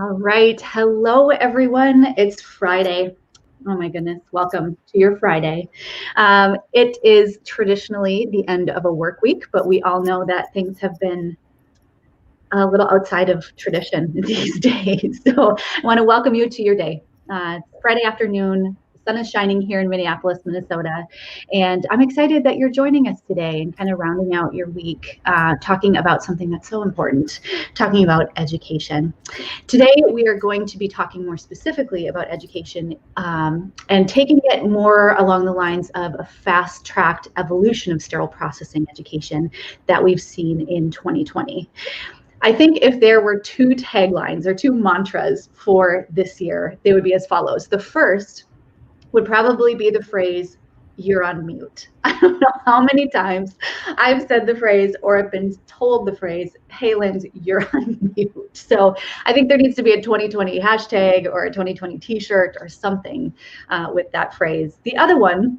All right. Hello, everyone. It's Friday. Oh my goodness. Welcome to your Friday. It is traditionally the end of a work week, but we all know that things have been a little outside of tradition these days. So I want to welcome you to your day. It's Friday afternoon. The sun is shining here in Minneapolis, Minnesota. And I'm excited that you're joining us today and kind of rounding out your week, talking about something that's so important, talking about education. Today, we are going to be talking more specifically about education and taking it more along the lines of a fast-tracked evolution of sterile processing education that we've seen in 2020. I think if there were two taglines or two mantras for this year, they would be as follows. The first would probably be the phrase, "You're on mute." I don't know how many times I've said the phrase or I've been told the phrase, "Hey, Linz, you're on mute." So I think there needs to be a 2020 hashtag or a 2020 t-shirt or something with that phrase. The other one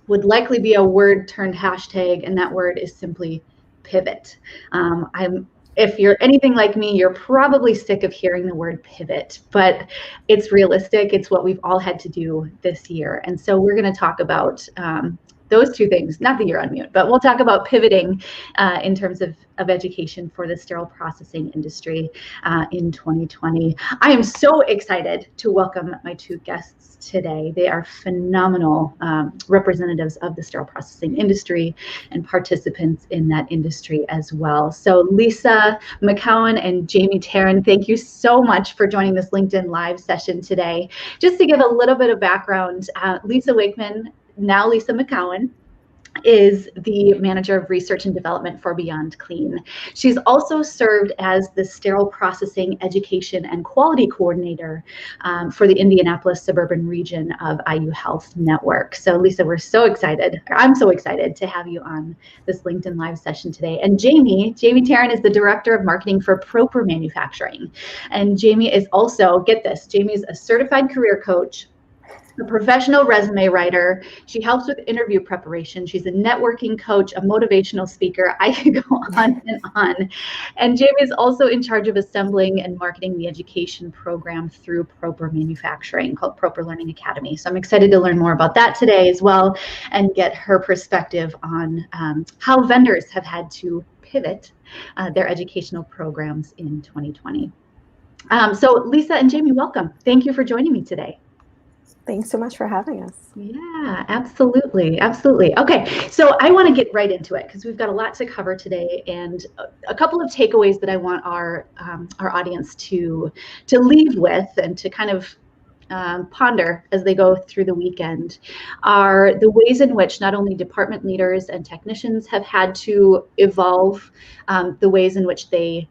would likely be a word turned hashtag, and that word is simply pivot. If you're anything like me, you're probably sick of hearing the word pivot, but it's realistic. It's what we've all had to do this year. And so we're going to talk about those two things, not that you're on mute, but we'll talk about pivoting in terms of education for the sterile processing industry in 2020. I am so excited to welcome my two guests today. They are phenomenal representatives of the sterile processing industry and participants in that industry as well. So Lisa McCowan and Jamie Taryn, thank you so much for joining this LinkedIn Live session today. Just to give a little bit of background, Lisa Wakeman, now Lisa McCowan, is the Manager of Research and Development for Beyond Clean. She's also served as the Sterile Processing Education and Quality Coordinator for the Indianapolis suburban region of IU Health Network. So Lisa, we're so excited. I'm so excited to have you on this LinkedIn Live session today. And Jamie Taryn is the Director of Marketing for Proper Manufacturing. And Jamie is also, get this, Jamie's a certified career coach, a professional resume writer. She helps with interview preparation. She's a networking coach, a motivational speaker. I could go on and on. And Jamie is also in charge of assembling and marketing the education program through Proper Manufacturing called Proper Learning Academy. So I'm excited to learn more about that today as well and get her perspective on how vendors have had to pivot their educational programs in 2020. So Lisa and Jamie, welcome. Thank you for joining me today. Thanks so much for having us. Yeah, absolutely. Absolutely. Okay, so I want to get right into it because we've got a lot to cover today and a couple of takeaways that I want our audience to leave with and to kind of ponder as they go through the weekend are the ways in which not only department leaders and technicians have had to evolve, the ways in which they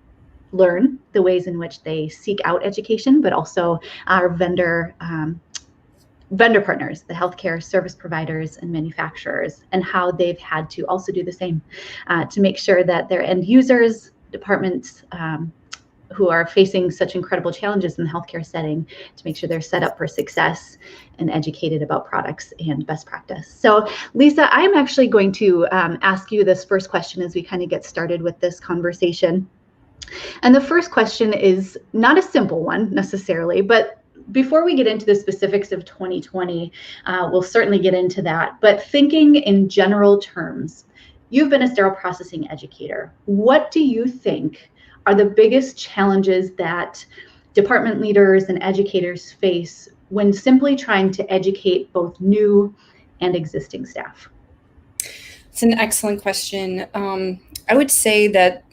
learn, the ways in which they seek out education, but also our vendor partners, the healthcare service providers and manufacturers, and how they've had to also do the same to make sure that their end users, departments who are facing such incredible challenges in the healthcare setting, to make sure they're set up for success and educated about products and best practice. So Lisa, I'm actually going to ask you this first question as we kind of get started with this conversation. And the first question is not a simple one necessarily, but before we get into the specifics of 2020, we'll certainly get into that. But thinking in general terms, you've been a sterile processing educator. What do you think are the biggest challenges that department leaders and educators face when simply trying to educate both new and existing staff? It's an excellent question. I would say that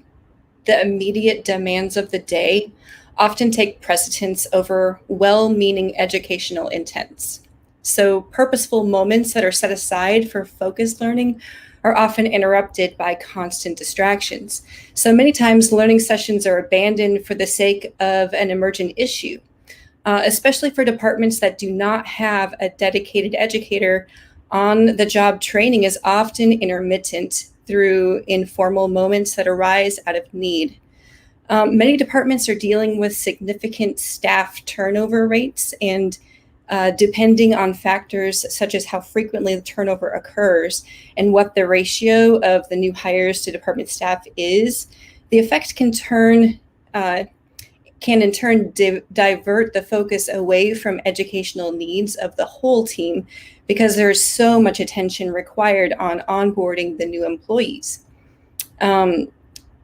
the immediate demands of the day often take precedence over well-meaning educational intents. So purposeful moments that are set aside for focused learning are often interrupted by constant distractions. So many times learning sessions are abandoned for the sake of an emergent issue, especially for departments that do not have a dedicated educator. On-the-job training is often intermittent through informal moments that arise out of need. Many departments are dealing with significant staff turnover rates, and depending on factors such as how frequently the turnover occurs and what the ratio of the new hires to department staff is, the effect can can in turn divert the focus away from educational needs of the whole team, because there's so much attention required on onboarding the new employees.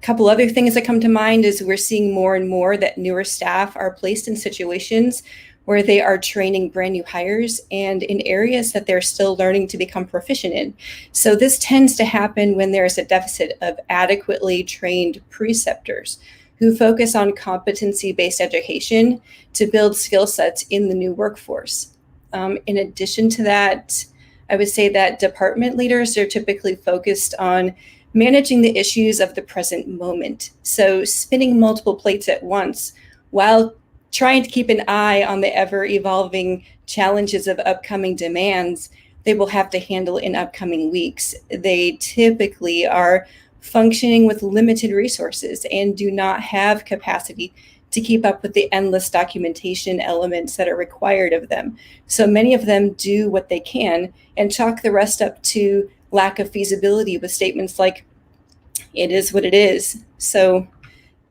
Couple other things that come to mind is we're seeing more and more that newer staff are placed in situations where they are training brand new hires and in areas that they're still learning to become proficient in. So this tends to happen when there's a deficit of adequately trained preceptors who focus on competency-based education to build skill sets in the new workforce. In addition to that, I would say that department leaders are typically focused on managing the issues of the present moment. So spinning multiple plates at once while trying to keep an eye on the ever-evolving challenges of upcoming demands they will have to handle in upcoming weeks. They typically are functioning with limited resources and do not have capacity to keep up with the endless documentation elements that are required of them. So many of them do what they can and chalk the rest up to lack of feasibility with statements like, "It is what it is." So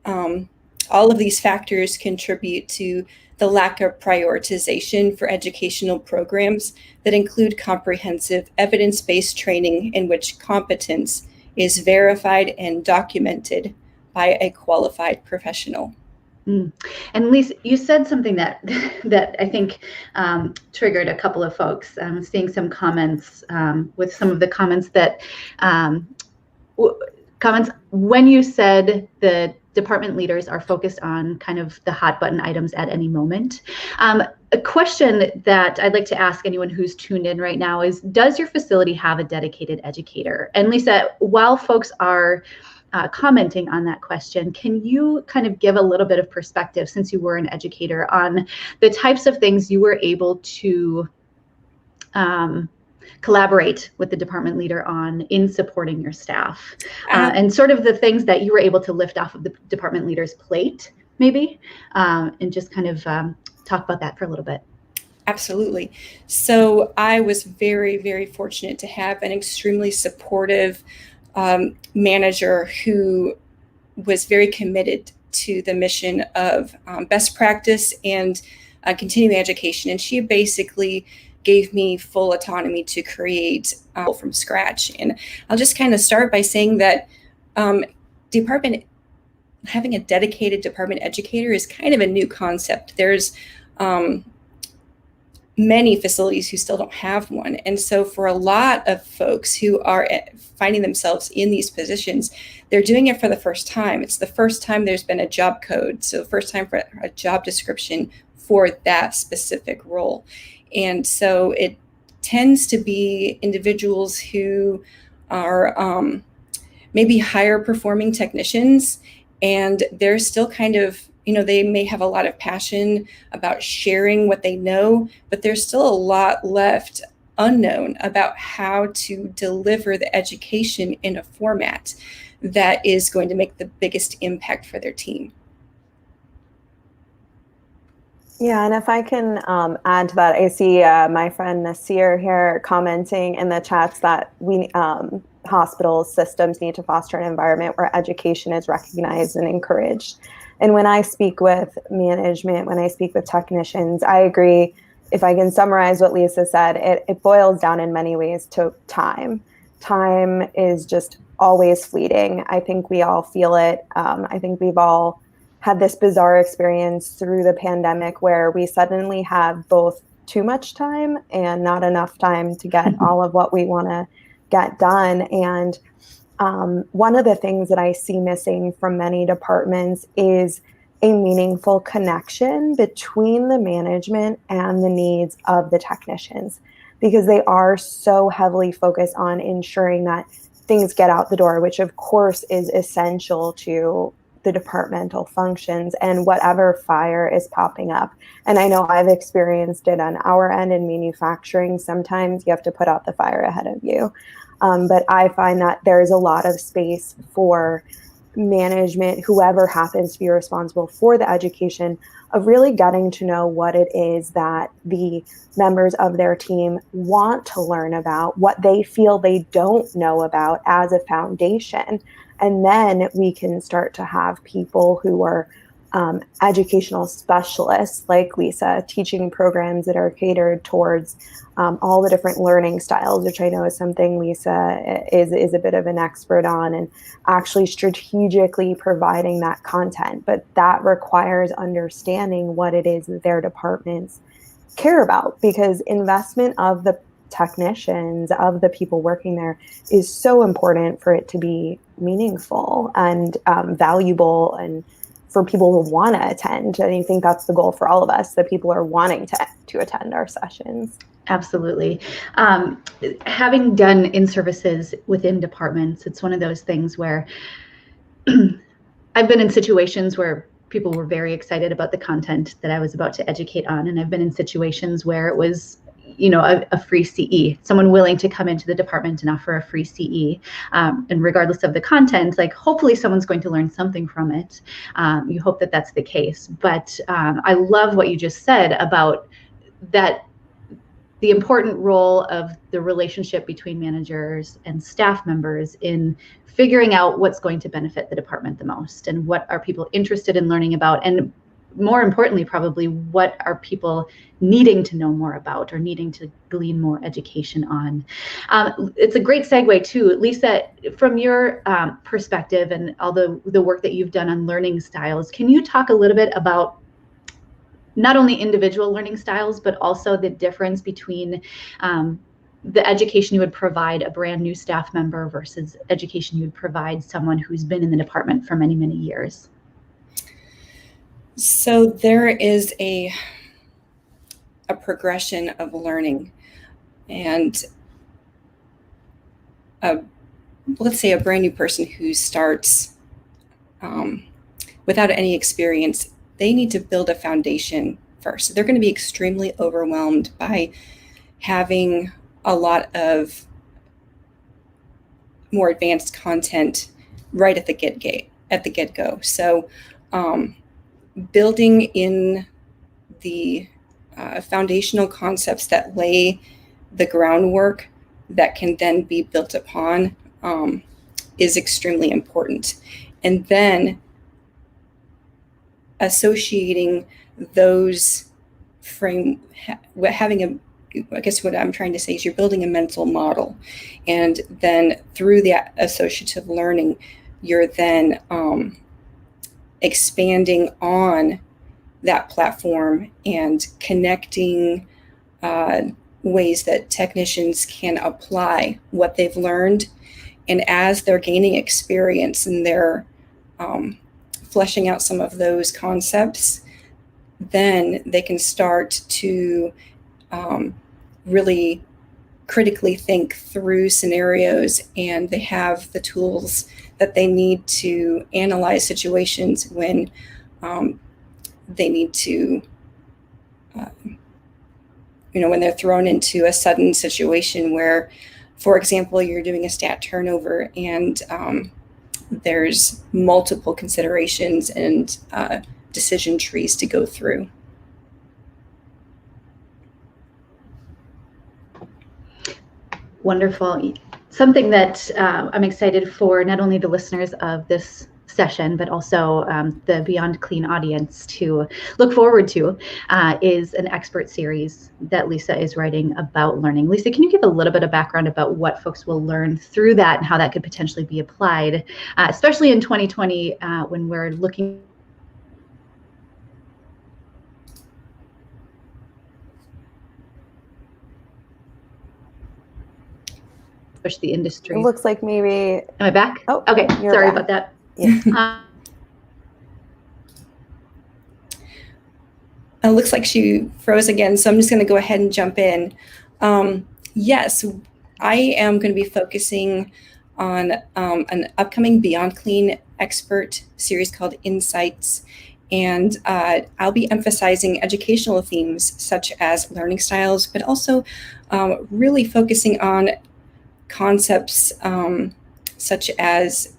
all of these factors contribute to the lack of prioritization for educational programs that include comprehensive evidence-based training in which competence is verified and documented by a qualified professional. And Lisa, you said something that I think triggered a couple of folks. I'm seeing some comments with some of the comments that comments when you said the department leaders are focused on kind of the hot button items at any moment. A question that I'd like to ask anyone who's tuned in right now is, does your facility have a dedicated educator? And Lisa, while folks are commenting on that question, can you kind of give a little bit of perspective, since you were an educator, on the types of things you were able to collaborate with the department leader on in supporting your staff, and sort of the things that you were able to lift off of the department leader's plate, maybe, and just kind of talk about that for a little bit. Absolutely. So I was very, very fortunate to have an extremely supportive manager who was very committed to the mission of best practice and continuing education. And she basically gave me full autonomy to create from scratch. And I'll just kind of start by saying that having a dedicated department educator is kind of a new concept. There's many facilities who still don't have one. And so for a lot of folks who are finding themselves in these positions, they're doing it for the first time. It's the first time there's been a job code. So first time for a job description for that specific role. And so it tends to be individuals who are maybe higher performing technicians, and they're still kind of, they may have a lot of passion about sharing what they know, but there's still a lot left unknown about how to deliver the education in a format that is going to make the biggest impact for their team. Yeah, and if I can add to that, I see my friend Nasir here commenting in the chats that hospital systems need to foster an environment where education is recognized and encouraged. And when I speak with management, when I speak with technicians, I agree. If I can summarize what Lisa said, it boils down in many ways to time. Time is just always fleeting. I think we all feel it. I think we've all had this bizarre experience through the pandemic where we suddenly have both too much time and not enough time to get all of what we want to get done. And one of the things that I see missing from many departments is a meaningful connection between the management and the needs of the technicians, because they are so heavily focused on ensuring that things get out the door, which of course is essential to the departmental functions and whatever fire is popping up. And I know I've experienced it on our end in manufacturing. Sometimes you have to put out the fire ahead of you. But I find that there's a lot of space for management, whoever happens to be responsible for the education, of really getting to know what it is that the members of their team want to learn about, what they feel they don't know about as a foundation. And then we can start to have people who are educational specialists like Lisa, teaching programs that are catered towards all the different learning styles, which I know is something Lisa is a bit of an expert on, and actually strategically providing that content. But that requires understanding what it is that their departments care about, because investment of the technicians, of the people working there, is so important for it to be meaningful and valuable, and for people who want to attend. And I think that's the goal for all of us, that people are wanting to attend our sessions. Absolutely. Having done in-services within departments, it's one of those things where I've been in situations where people were very excited about the content that I was about to educate on. And I've been in situations where it was, a free CE, someone willing to come into the department and offer a free CE. And regardless of the content, like, hopefully someone's going to learn something from it. You hope that that's the case. But I love what you just said about that, the important role of the relationship between managers and staff members in figuring out what's going to benefit the department the most, and what are people interested in learning about, and more importantly, probably, what are people needing to know more about or needing to glean more education on. It's a great segue too, Lisa, from your perspective and all the work that you've done on learning styles. Can you talk a little bit about not only individual learning styles, but also the difference between the education you would provide a brand new staff member versus education you would provide someone who's been in the department for many, many years? So there is a progression of learning, and let's say a brand new person who starts without any experience, they need to build a foundation first. They're going to be extremely overwhelmed by having a lot of more advanced content right at the get-go. So building in the foundational concepts that lay the groundwork that can then be built upon is extremely important. And then associating those I guess what I'm trying to say is you're building a mental model, and then through the associative learning, you're then expanding on that platform and connecting ways that technicians can apply what they've learned. And as they're gaining experience and they're fleshing out some of those concepts, then they can start to really critically think through scenarios, and they have the tools that they need to analyze situations when they need to, when they're thrown into a sudden situation where, for example, you're doing a stat turnover and there's multiple considerations and decision trees to go through. Wonderful. Something that I'm excited for not only the listeners of this session, but also the Beyond Clean audience to look forward to is an expert series that Lisa is writing about learning. Lisa, can you give a little bit of background about what folks will learn through that and how that could potentially be applied, especially in 2020 when we're looking push the industry? It looks like maybe... Am I back? Oh, okay. Sorry back. about that. Yeah. It looks like she froze again, so I'm just going to go ahead and jump in. Yes, I am going to be focusing on an upcoming Beyond Clean expert series called Insights, and I'll be emphasizing educational themes such as learning styles, but also really focusing on concepts such as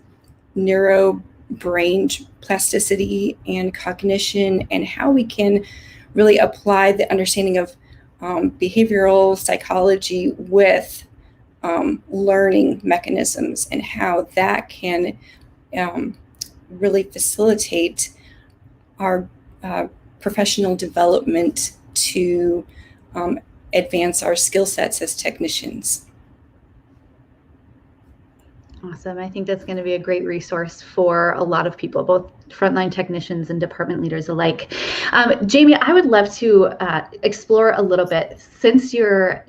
brain plasticity and cognition, and how we can really apply the understanding of behavioral psychology with learning mechanisms, and how that can really facilitate our professional development to advance our skill sets as technicians. Awesome. I think that's going to be a great resource for a lot of people, both frontline technicians and department leaders alike. Jamie, I would love to explore a little bit, since you're,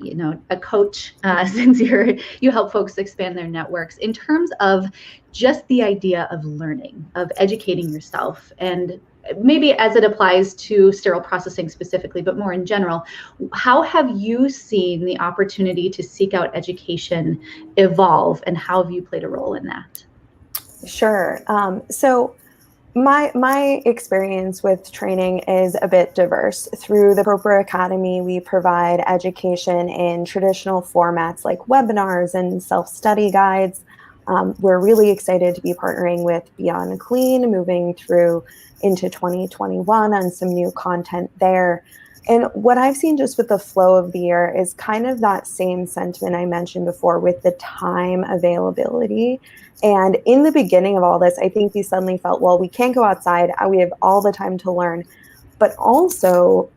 a coach, since you help folks expand their networks, in terms of just the idea of learning, of educating yourself, and maybe as it applies to sterile processing specifically, but more in general, how have you seen the opportunity to seek out education evolve, and how have you played a role in that? Sure. So my experience with training is a bit diverse. Through the Roper Academy, we provide education in traditional formats like webinars and self-study guides. We're really excited to be partnering with Beyond Clean, moving through into 2021 on some new content there. And what I've seen just with the flow of the year is kind of that same sentiment I mentioned before with the time availability. And in the beginning of all this, I think we suddenly felt, well, we can't go outside. We have all the time to learn. But also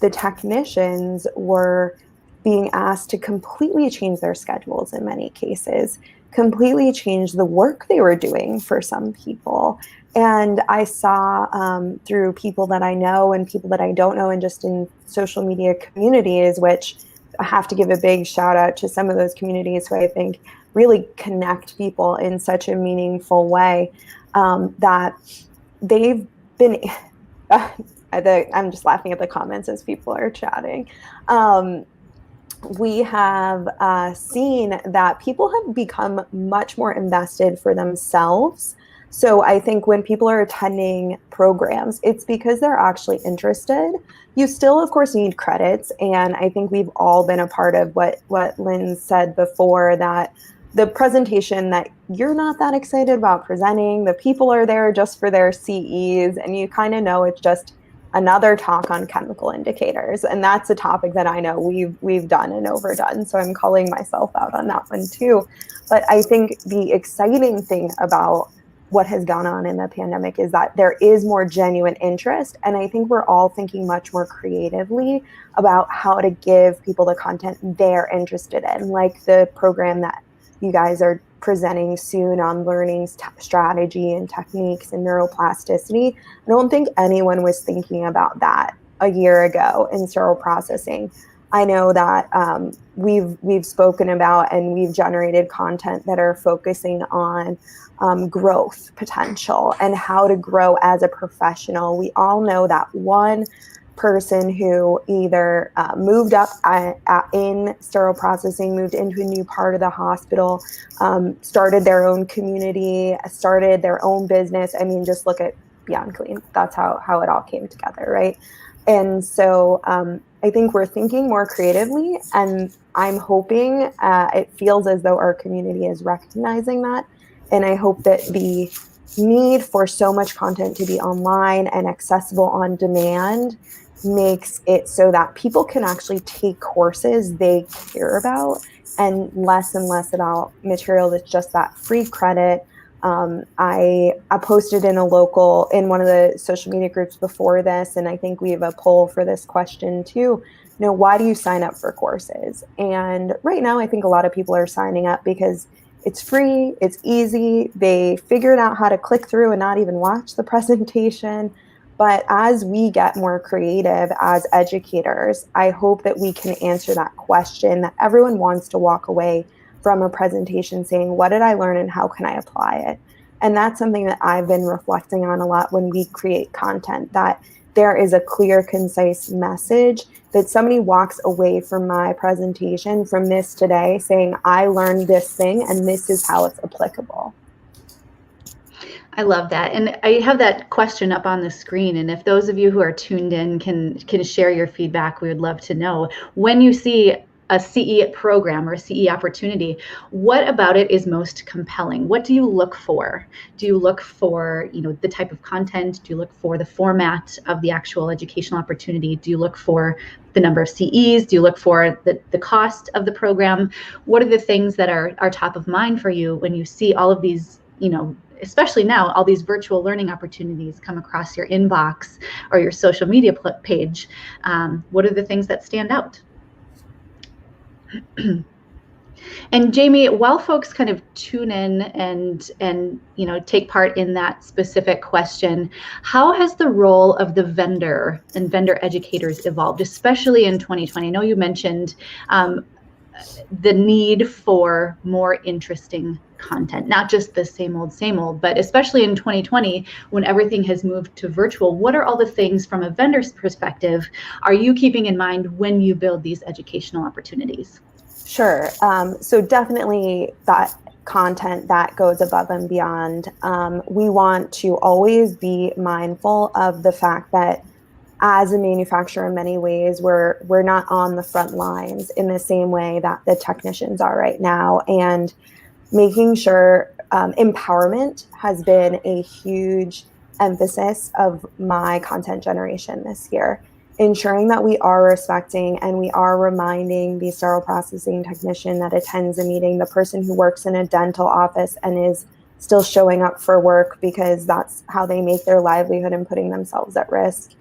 the technicians were being asked to completely change their schedules in many cases, completely change the work they were doing for some people. And I saw through people that I know and people that I don't know, and just in social media communities, which I have to give a big shout out to some of those communities who I think really connect people in such a meaningful way, that they've been, I'm just laughing at the comments as people are chatting. We have seen that people have become much more invested for themselves. So I think when people are attending programs, it's because they're actually interested. You still, of course, need credits. And I think we've all been a part of what Lynn said before, that the presentation that you're not that excited about presenting, the people are there just for their CEs, and you kind of know it's just another talk on chemical indicators. And that's a topic that I know we've done and overdone. So I'm calling myself out on that one too. But I think the exciting thing about what has gone on in the pandemic is that there is more genuine interest. And I think we're all thinking much more creatively about how to give people the content they're interested in, like the program that you guys are presenting soon on learning strategy and techniques and neuroplasticity. I don't think anyone was thinking about that a year ago in sterile processing. I know that we've spoken about and we've generated content that are focusing on growth potential and how to grow as a professional. We all know that one person who either moved up in sterile processing, moved into a new part of the hospital, started their own community, started their own business. I mean, just look at Beyond Clean. That's how it all came together, right? And so I think we're thinking more creatively, and I'm hoping it feels as though our community is recognizing that. And I hope that the need for so much content to be online and accessible on demand makes it so that people can actually take courses they care about, and less about material that's just that free credit. I posted in one of the social media groups before this, and I think we have a poll for this question too. Why do you sign up for courses? And right now, I think a lot of people are signing up because it's free, it's easy, they figured out how to click through and not even watch the presentation. But as we get more creative as educators, I hope that we can answer that question that everyone wants to walk away from a presentation saying, what did I learn and how can I apply it? And that's something that I've been reflecting on a lot when we create content, that there is a clear, concise message, that somebody walks away from my presentation from this today saying, I learned this thing and this is how it's applicable. I love that. And I have that question up on the screen. And if those of you who are tuned in can share your feedback, we would love to know. When you see a CE program or a CE opportunity, what about it is most compelling? What do you look for? Do you look for, the type of content? Do you look for the format of the actual educational opportunity? Do you look for the number of CEs? Do you look for the cost of the program? What are the things that are top of mind for you when you see all of these, especially now, all these virtual learning opportunities come across your inbox or your social media page. What are the things that stand out? And Jamie, while folks kind of tune in and take part in that specific question, how has the role of the vendor and vendor educators evolved, especially in 2020? I know you mentioned the need for more interesting content, not just the same old, but especially in 2020, when everything has moved to virtual, what are all the things from a vendor's perspective are you keeping in mind when you build these educational opportunities? Sure. So definitely that content that goes above and beyond. We want to always be mindful of the fact that as a manufacturer, in many ways, we're not on the front lines in the same way that the technicians are right now. And making sure empowerment has been a huge emphasis of my content generation this year. Ensuring that we are respecting and we are reminding the sterile processing technician that attends a meeting, the person who works in a dental office and is still showing up for work because that's how they make their livelihood and putting themselves at risk,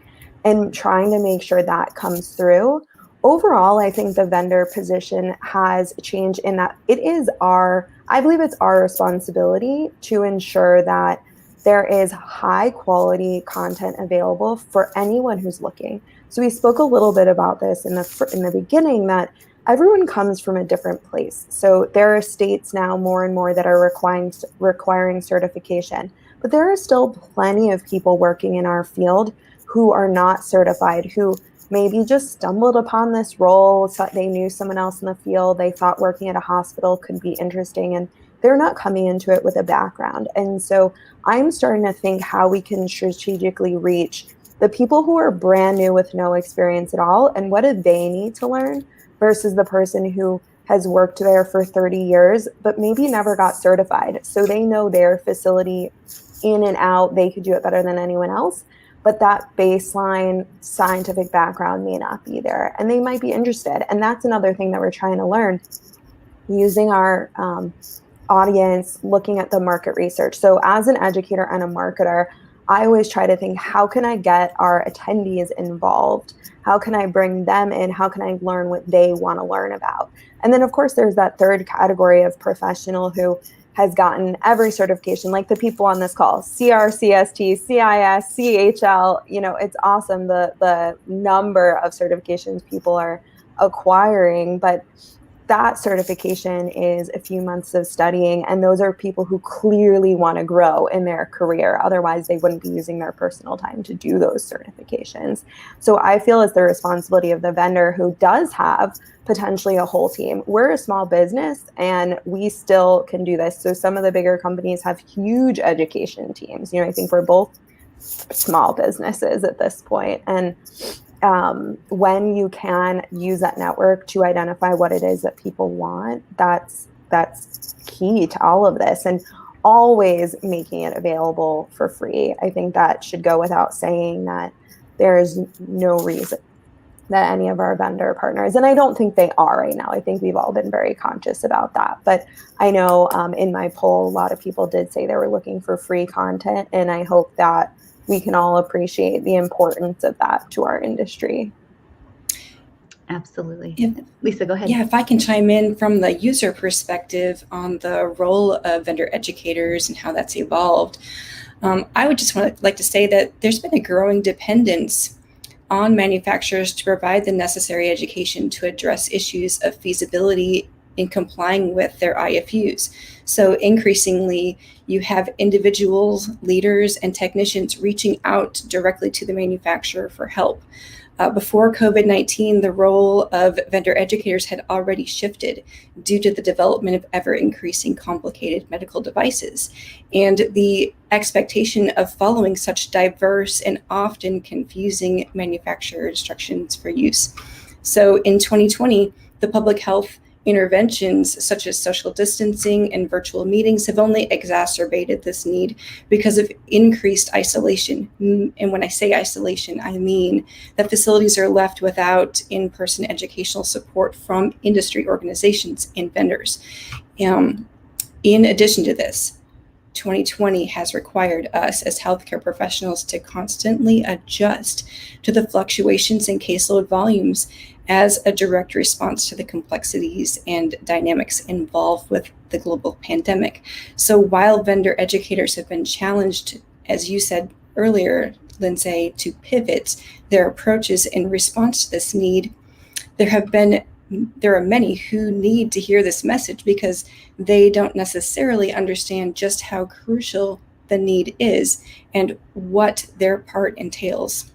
and trying to make sure that comes through. Overall, I think the vendor position has changed in that I believe it's our responsibility to ensure that there is high quality content available for anyone who's looking. So we spoke a little bit about this in the beginning, that everyone comes from a different place. So there are states now more and more that are requiring certification, but there are still plenty of people working in our field who are not certified, who maybe just stumbled upon this role. So they knew someone else in the field. They thought working at a hospital could be interesting, and they're not coming into it with a background. And so I'm starting to think how we can strategically reach the people who are brand new with no experience at all, and what do they need to learn versus the person who has worked there for 30 years, but maybe never got certified. So they know their facility in and out, they could do it better than anyone else. But that baseline scientific background may not be there, and they might be interested. And that's another thing that we're trying to learn, using our audience, looking at the market research. So as an educator and a marketer, I always try to think, how can I get our attendees involved? How can I bring them in? How can I learn what they want to learn about? And then, of course, there's that third category of professional who has gotten every certification, like the people on this call, CR, CST, CIS, CHL. It's awesome the number of certifications people are acquiring, but that certification is a few months of studying, and those are people who clearly want to grow in their career. Otherwise, they wouldn't be using their personal time to do those certifications. So I feel it's the responsibility of the vendor who does have potentially a whole team. We're a small business and we still can do this. So some of the bigger companies have huge education teams. I think we're both small businesses at this point. And when you can use that network to identify what it is that people want, that's key to all of this, and always making it available for free. I think that should go without saying, that there is no reason that any of our vendor partners, and I don't think they are right now. I think we've all been very conscious about that. But I know in my poll, a lot of people did say they were looking for free content, and I hope that we can all appreciate the importance of that to our industry. Absolutely. Lisa, go ahead. Yeah, if I can chime in from the user perspective on the role of vendor educators and how that's evolved, I would just like to say that there's been a growing dependence on manufacturers to provide the necessary education to address issues of feasibility in complying with their IFUs. So increasingly, you have individuals, leaders, and technicians reaching out directly to the manufacturer for help. Before COVID-19, the role of vendor educators had already shifted due to the development of ever-increasing complicated medical devices and the expectation of following such diverse and often confusing manufacturer instructions for use. So in 2020, the public health interventions such as social distancing and virtual meetings have only exacerbated this need because of increased isolation. And when I say isolation, I mean that facilities are left without in-person educational support from industry organizations and vendors. In addition to this, 2020 has required us as healthcare professionals to constantly adjust to the fluctuations in caseload volumes as a direct response to the complexities and dynamics involved with the global pandemic. So while vendor educators have been challenged, as you said earlier, Lindsay, to pivot their approaches in response to this need, there are many who need to hear this message because they don't necessarily understand just how crucial the need is and what their part entails.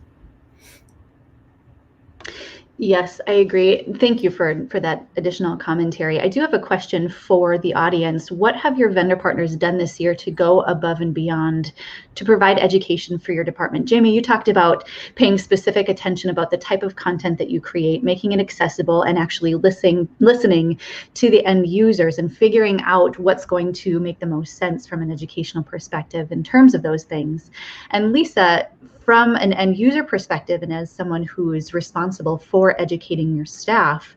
Yes, I agree. Thank you for that additional commentary. I do have a question for the audience. What have your vendor partners done this year to go above and beyond to provide education for your department? Jamie, you talked about paying specific attention about the type of content that you create, making it accessible, and actually listening to the end users and figuring out what's going to make the most sense from an educational perspective in terms of those things. And Lisa, from an end user perspective and as someone who is responsible for educating your staff,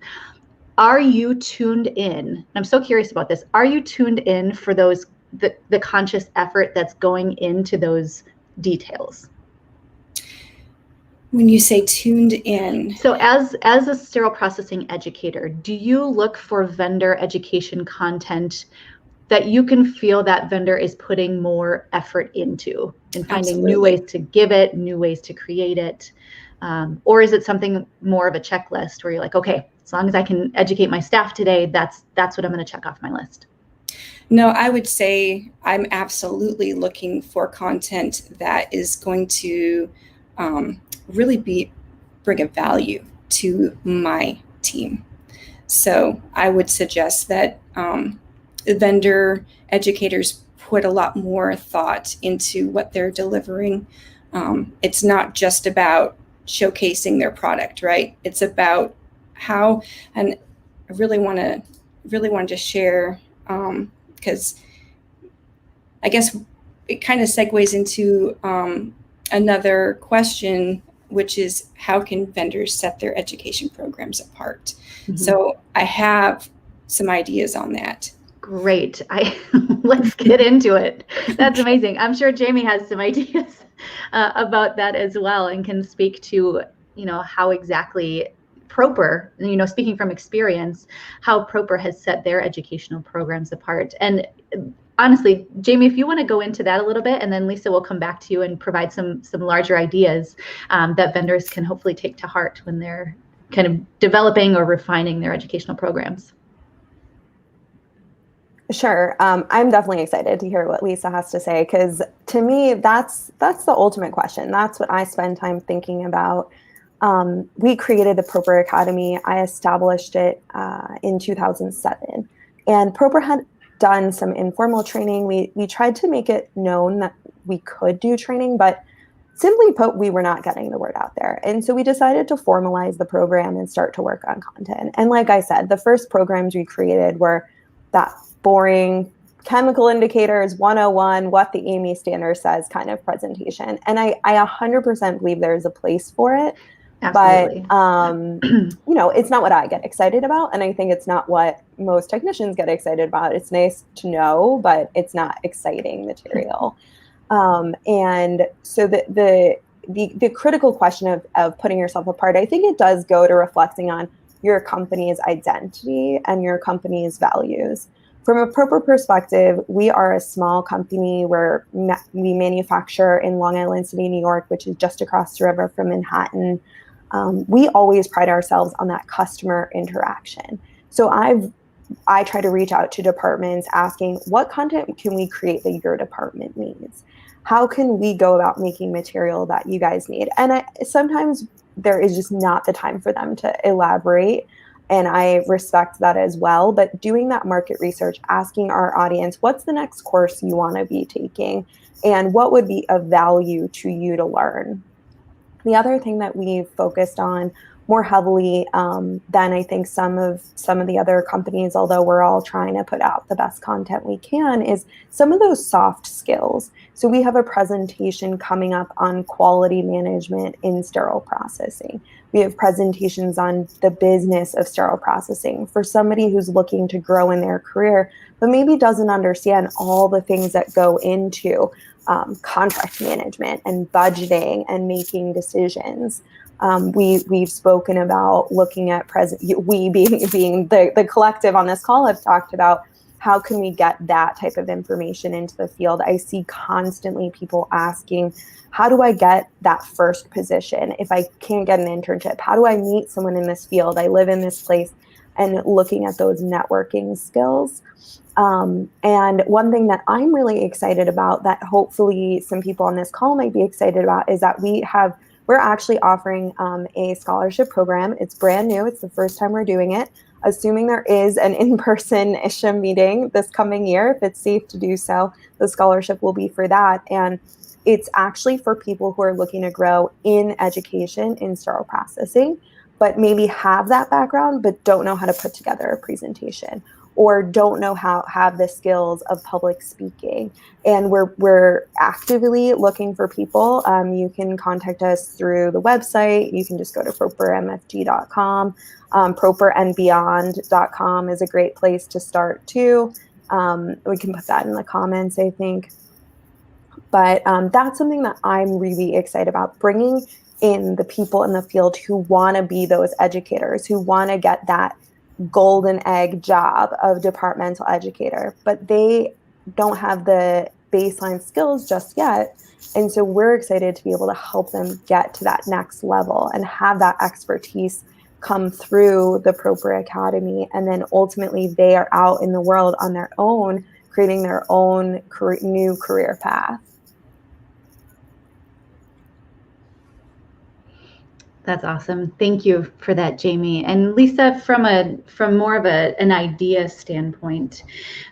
are you tuned in? I'm so curious about this. Are you tuned in for those the conscious effort that's going into those details? When you say tuned in. So as a sterile processing educator, do you look for vendor education content that you can feel that vendor is putting more effort into and finding Absolutely. new ways to give it, new ways to create it? Or is it something more of a checklist where you're like, okay, as long as I can educate my staff today, that's what I'm going to check off my list? No, I would say I'm absolutely looking for content that is going to really bring a value to my team. So I would suggest that vendor educators put a lot more thought into what they're delivering. It's not just about showcasing their product, right? It's about how, and I really want to share, because I guess it kind of segues into another question, which is how can vendors set their education programs apart? Mm-hmm. So I have some ideas on that. Great. Let's get into it. That's amazing. I'm sure Jamie has some ideas about that as well and can speak to, how exactly Proper, speaking from experience, how Proper has set their educational programs apart. And honestly, Jamie, if you want to go into that a little bit, and then Lisa will come back to you and provide some larger ideas that vendors can hopefully take to heart when they're kind of developing or refining their educational programs. Sure. I'm definitely excited to hear what Lisa has to say, because to me, that's the ultimate question. That's what I spend time thinking about. We created the Proper Academy. I established it in 2007. And Proper had done some informal training. We tried to make it known that we could do training, but simply put, we were not getting the word out there. And so we decided to formalize the program and start to work on content. And like I said, the first programs we created were that boring chemical indicators 101, what the AAMI standard says kind of presentation. And I 100% believe there's a place for it. Absolutely. But, it's not what I get excited about. And I think it's not what most technicians get excited about. It's nice to know, but it's not exciting material. And so the critical question of putting yourself apart, I think it does go to reflecting on your company's identity and your company's values. From a Proper perspective, we are a small company where we manufacture in Long Island City, New York, which is just across the river from Manhattan. We always pride ourselves on that customer interaction. So I try to reach out to departments asking, what content can we create that your department needs? How can we go about making material that you guys need? And sometimes there is just not the time for them to elaborate. And I respect that as well. But doing that market research, asking our audience, what's the next course you want to be taking? And what would be of value to you to learn? The other thing that we've focused on more heavily than I think some of the other companies, although we're all trying to put out the best content we can, is some of those soft skills. So we have a presentation coming up on quality management in sterile processing. We have presentations on the business of sterile processing for somebody who's looking to grow in their career, but maybe doesn't understand all the things that go into contract management and budgeting and making decisions. We've spoken about looking at we being the collective on this call have talked about how can we get that type of information into the field. I see constantly people asking, how do I get that first position if I can't get an internship? How do I meet someone in this field? I live in this place, and looking at those networking skills. And one thing that I'm really excited about that hopefully some people on this call might be excited about is that we're actually offering a scholarship program. It's brand new. It's the first time we're doing it. Assuming there is an in-person ISHA meeting this coming year, if it's safe to do so, the scholarship will be for that. And it's actually for people who are looking to grow in education in sterile processing, but maybe have that background, but don't know how to put together a presentation, or don't know how have the skills of public speaking. And we're actively looking for people. You can contact us through the website. You can just go to propermfg.com. properandbeyond.com is a great place to start too. We can put that in the comments, I think. But that's something that I'm really excited about, bringing in the people in the field who want to be those educators, who want to get that golden egg job of departmental educator, but they don't have the baseline skills just yet. And so we're excited to be able to help them get to that next level and have that expertise come through the Proper Academy. And then ultimately they are out in the world on their own, creating their own new career path. That's awesome. Thank you for that, Jamie. And Lisa, from more of an idea standpoint,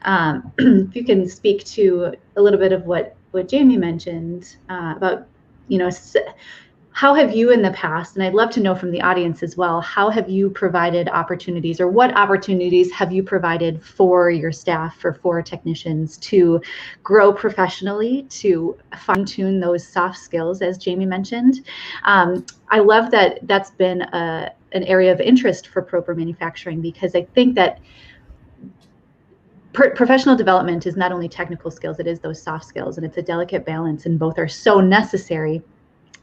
if you can speak to a little bit of what Jamie mentioned about, how have you in the past, and I'd love to know from the audience as well, how have you provided opportunities, or what opportunities have you provided for your staff or for technicians to grow professionally, to fine-tune those soft skills, as Jamie mentioned? I love that that's been an area of interest for Proper Manufacturing, because I think that professional development is not only technical skills, it is those soft skills, and it's a delicate balance, and both are so necessary,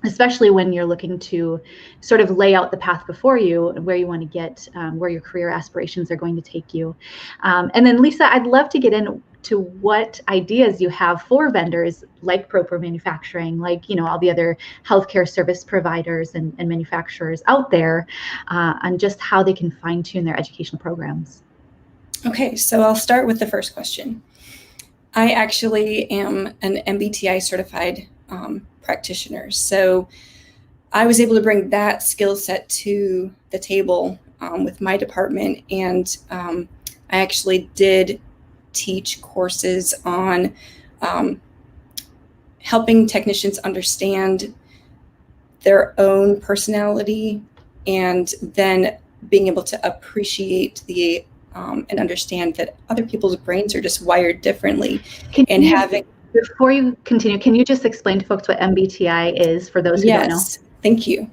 especially when you're looking to sort of lay out the path before you and where you want to get, where your career aspirations are going to take you. And then Lisa, I'd love to get into what ideas you have for vendors like Proper Manufacturing, like, all the other healthcare service providers and manufacturers out there, on just how they can fine tune their educational programs. Okay, so I'll start with the first question. I actually am an MBTI certified practitioner. So I was able to bring that skill set to the table with my department. And I actually did teach courses on helping technicians understand their own personality, and then being able to appreciate and understand that other people's brains are just wired differently. Before you continue, can you just explain to folks what MBTI is for those who don't know? Yes, thank you.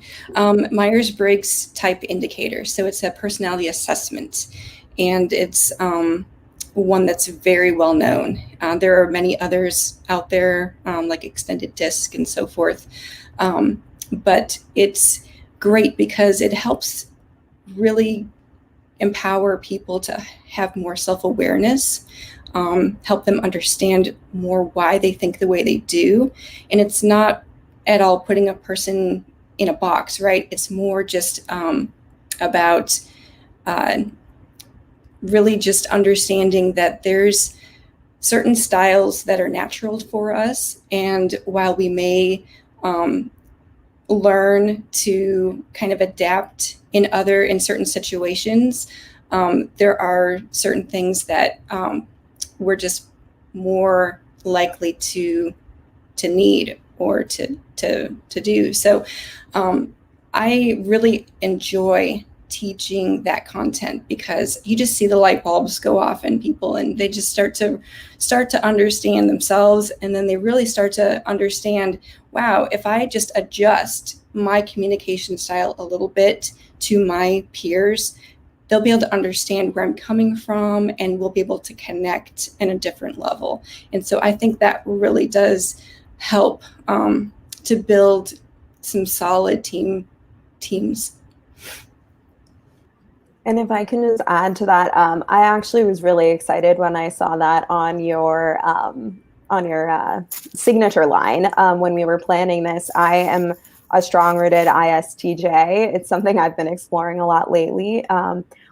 Myers-Briggs Type Indicator. So it's a personality assessment, and it's one that's very well known. There are many others out there, like Extended DISC and so forth. But it's great because it helps really empower people to have more self-awareness, help them understand more why they think the way they do. And it's not at all putting a person in a box, right? It's more just about really just understanding that there's certain styles that are natural for us. And while we may learn to kind of adapt in certain situations, there are certain things that we're just more likely to need or to do. So I really enjoy teaching that content, because you just see the light bulbs go off in people, and they just start to understand themselves, and then they really start to understand, wow, if I just adjust my communication style a little bit to my peers, they'll be able to understand where I'm coming from, and we'll be able to connect in a different level. And so I think that really does help to build some solid teams. And if I can just add to that, I actually was really excited when I saw that on your signature line when we were planning this. I am a strong-rooted ISTJ. It's something I've been exploring a lot lately.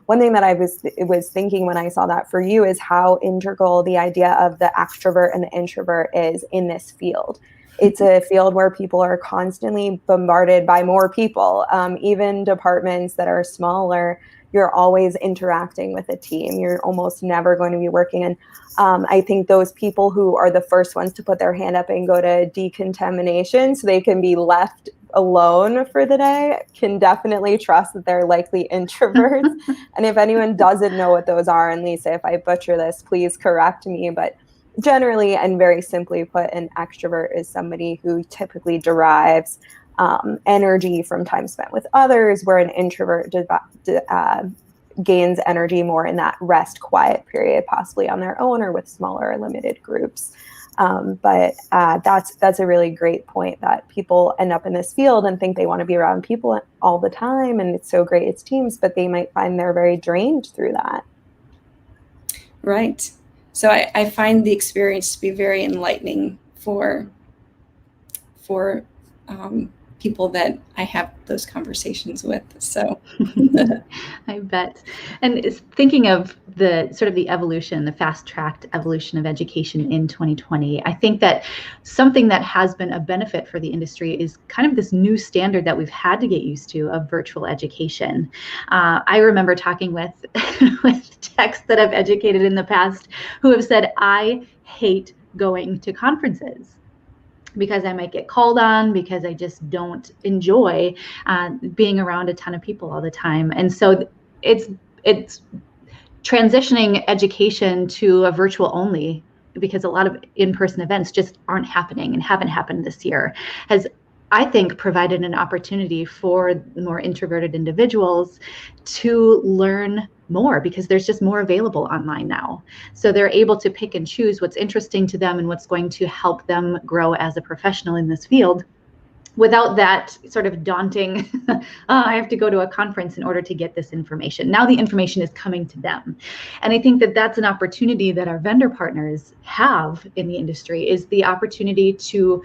One thing that I was thinking when I saw that for you is how integral the idea of the extrovert and the introvert is in this field. It's a field where people are constantly bombarded by more people. Even departments that are smaller, you're always interacting with a team. You're almost never going to be working. And I think those people who are the first ones to put their hand up and go to decontamination so they can be left alone for the day can definitely trust that they're likely introverts. And if anyone doesn't know what those are, and Lisa, if I butcher this, please correct me, but generally and very simply put, an extrovert is somebody who typically derives energy from time spent with others, where an introvert gains energy more in that rest quiet period, possibly on their own or with smaller or limited groups. But that's a really great point, that people end up in this field and think they want to be around people all the time, and it's so great, it's teams, but they might find they're very drained through that. Right. So I find the experience to be very enlightening for people that I have those conversations with. So I bet. And thinking of the evolution, the fast-tracked evolution of education in 2020, I think that something that has been a benefit for the industry is kind of this new standard that we've had to get used to of virtual education. I remember talking with techs that I've educated in the past who have said, I hate going to conferences because I might get called on, because I just don't enjoy being around a ton of people all the time. And so it's transitioning education to a virtual only, because a lot of in-person events just aren't happening and haven't happened this year, has, I think, provided an opportunity for more introverted individuals to learn more, because there's just more available online now. So they're able to pick and choose what's interesting to them and what's going to help them grow as a professional in this field, without that sort of daunting, I have to go to a conference in order to get this information. Now the information is coming to them. And I think that that's an opportunity that our vendor partners have in the industry, is the opportunity to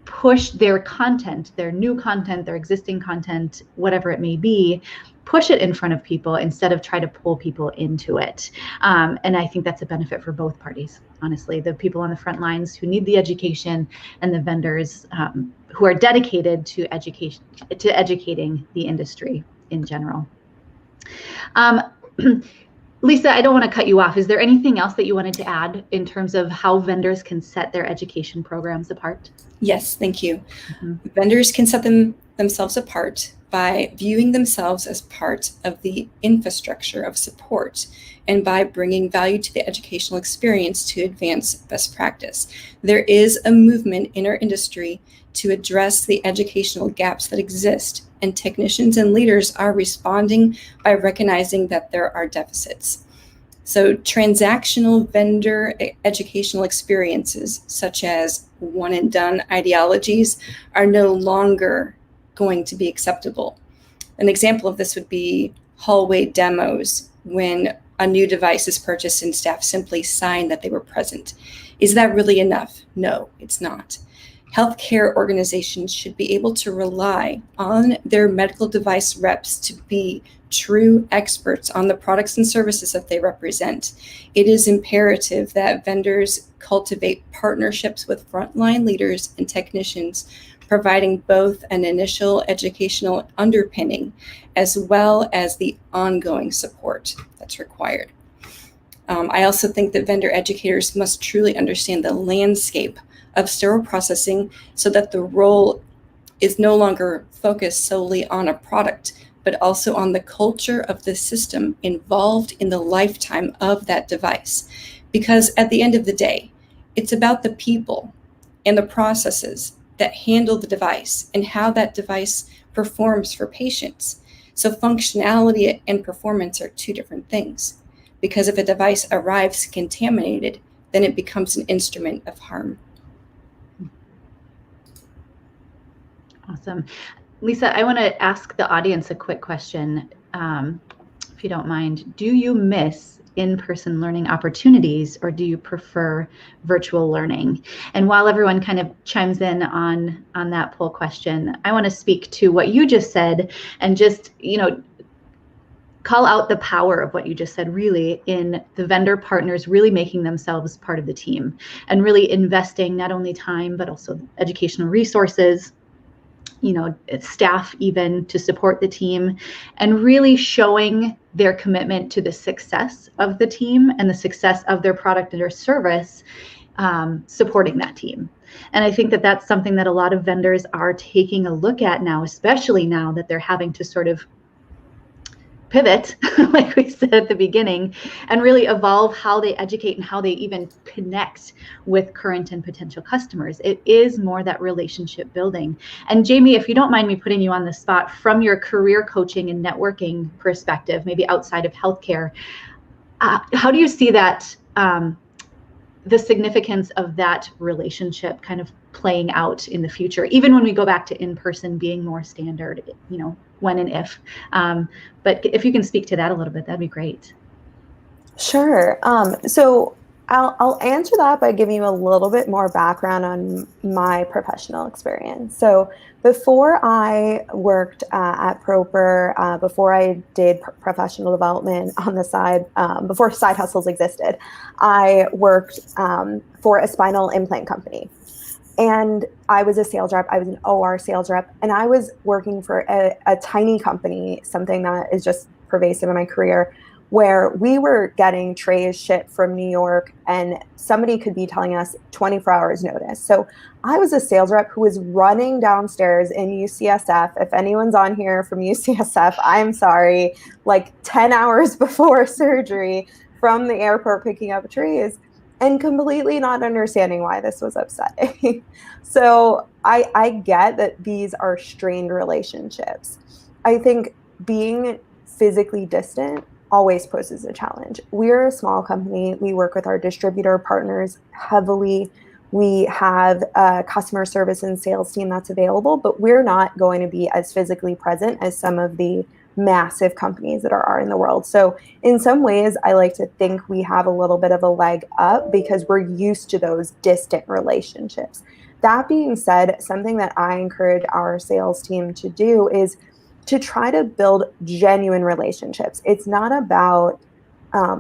push their content, their new content, their existing content, whatever it may be, push it in front of people instead of try to pull people into it. And I think that's a benefit for both parties, honestly, the people on the front lines who need the education, and the vendors who are dedicated to educating the industry in general. Lisa, I don't want to cut you off. Is there anything else that you wanted to add in terms of how vendors can set their education programs apart? Yes, thank you. Mm-hmm. Vendors can set themselves apart by viewing themselves as part of the infrastructure of support, and by bringing value to the educational experience to advance best practice. There is a movement in our industry to address the educational gaps that exist, and technicians and leaders are responding by recognizing that there are deficits. So transactional vendor educational experiences, such as one and done ideologies, are no longer going to be acceptable. An example of this would be hallway demos, when a new device is purchased and staff simply sign that they were present. Is that really enough? No, it's not. Healthcare organizations should be able to rely on their medical device reps to be true experts on the products and services that they represent. It is imperative that vendors cultivate partnerships with frontline leaders and technicians, providing both an initial educational underpinning as well as the ongoing support that's required. I also think that vendor educators must truly understand the landscape of sterile processing, so that the role is no longer focused solely on a product, but also on the culture of the system involved in the lifetime of that device. Because at the end of the day, it's about the people and the processes that handle the device and how that device performs for patients. So functionality and performance are two different things, because if a device arrives contaminated, then it becomes an instrument of harm. Awesome. Lisa, I want to ask the audience a quick question, if you don't mind. Do you miss in-person learning opportunities, or do you prefer virtual learning? And while everyone kind of chimes in on that poll question, I want to speak to what you just said and just, call out the power of what you just said, really, in the vendor partners really making themselves part of the team and really investing not only time, but also educational resources, staff even, to support the team, and really showing their commitment to the success of the team and the success of their product and their service, supporting that team. And I think that that's something that a lot of vendors are taking a look at now, especially now that they're having to sort of pivot, like we said at the beginning, and really evolve how they educate and how they even connect with current and potential customers. It is more that relationship building. And Jamie, if you don't mind me putting you on the spot, from your career coaching and networking perspective, maybe outside of healthcare, how do you see that, the significance of that relationship kind of playing out in the future, even when we go back to in-person being more standard, when and if. But if you can speak to that a little bit, that'd be great. Sure. So I'll answer that by giving you a little bit more background on my professional experience. So before I worked at Proper, before I did professional development on the side, before side hustles existed, I worked for a spinal implant company. And I was a sales rep. I was an OR sales rep. And I was working for a tiny company, something that is just pervasive in my career, where we were getting trays shipped from New York and somebody could be telling us 24 hours notice. So I was a sales rep who was running downstairs in UCSF. If anyone's on here from UCSF, I'm sorry, like 10 hours before surgery from the airport picking up trays and completely not understanding why this was upsetting. So I get that these are strained relationships. I think being physically distant always poses a challenge. We're a small company. We work with our distributor partners heavily. We have a customer service and sales team that's available, but we're not going to be as physically present as some of the massive companies that are in the world. So in some ways, I like to think we have a little bit of a leg up because we're used to those distant relationships. That being said, something that I encourage our sales team to do is to try to build genuine relationships. It's not about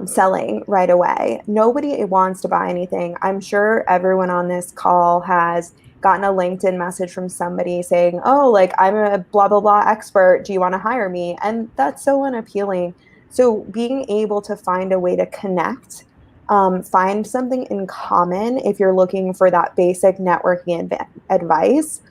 selling right away. Nobody wants to buy anything. I'm sure everyone on this call has gotten a LinkedIn message from somebody saying, oh, like, I'm a blah, blah, blah expert. Do you want to hire me? And that's so unappealing. So being able to find a way to connect, find something in common if you're looking for that basic networking advice.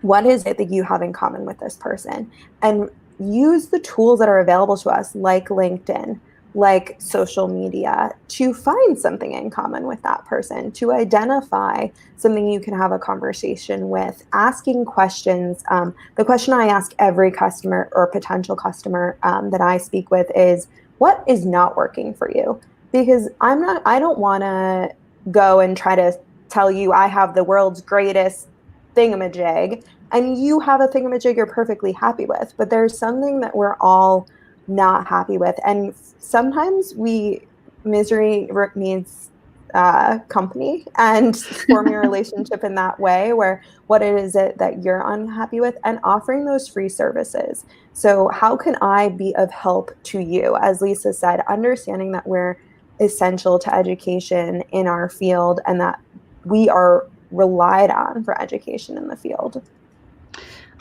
What is it that you have in common with this person? And use the tools that are available to us, like LinkedIn, like social media, to find something in common with that person, to identify something you can have a conversation with, asking questions. The question I ask every customer or potential customer that I speak with is, what is not working for you? Because I don't want to go and try to tell you I have the world's greatest thingamajig and you have a thingamajig you're perfectly happy with, but there's something that we're all not happy with. And sometimes misery needs company, and forming a relationship in that way where what is it that you're unhappy with, and offering those free services. So how can I be of help to you? As Lisa said, understanding that we're essential to education in our field and that we are relied on for education in the field.